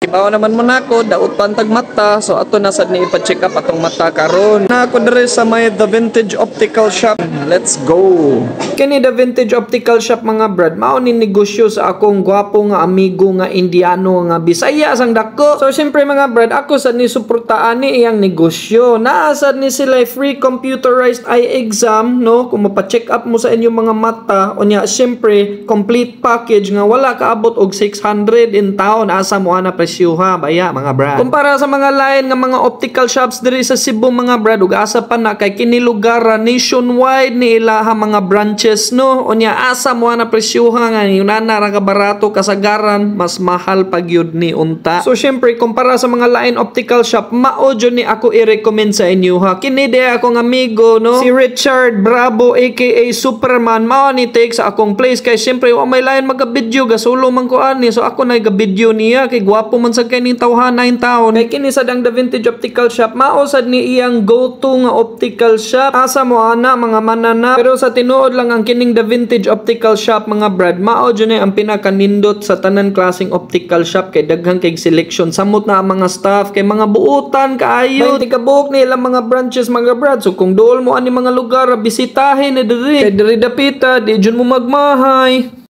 Kibaw naman mo nako, daot pantag mata. So ato na sad ni ipa-check up atong mata karon. Na ako diri sa may The Vintage Optical Shop. Let's go. Kini The Vintage Optical Shop mga brad, mao ni negosyo sa akong gwapo nga amigo nga Indiano nga Bisaya sang dako. So syempre mga brad, ako sad ni suportaan ni iyang negosyo. Naasad ni sila free computerized eye exam, no? Kung mapa-check up mo sa inyong mga mata, unya syempre complete package nga wala kaabot og 600 in town, asa mo ana presyuha baya mga brad. Kumpara sa mga lain nga mga optical shops diri sa Cebu mga brad, ug asa pa na kay kini lugar nationwide ni ilaha mga branches, no? Unya asa mo ana presyuha nga yunana ra ka barato kasagaran mas mahal pag yun ni unta. So syempre kumpara sa mga lain optical shop, mao jud ni ako i-recommend sa inyo ha. Kini de akong amigo, no? Si Richard Bravo aka Superman, mao ni take sa akong place kay syempre wa may lain maga-video gasulo man ko ani. So ako na ga-video niya kay gwapo man sad kay ning tawhana in town. Kay kini sad ang The Vintage Optical Shop, mao sad ni iyang go-to nga optical shop. Asa mo ana mga manana. Pero sa tinuod lang ang kining The Vintage Optical Shop mga brad, mao jud ni ang pinakanindot sa tanan klaseng optical shop kay daghang kay selection. Samot na ang mga staff kay mga buutan kaayo. May tikabuok ni ilang mga branches mga brad. So kung dool mo ani mga lugar bisitahin na diri. Kay diri dapita, di jud mo magmahay.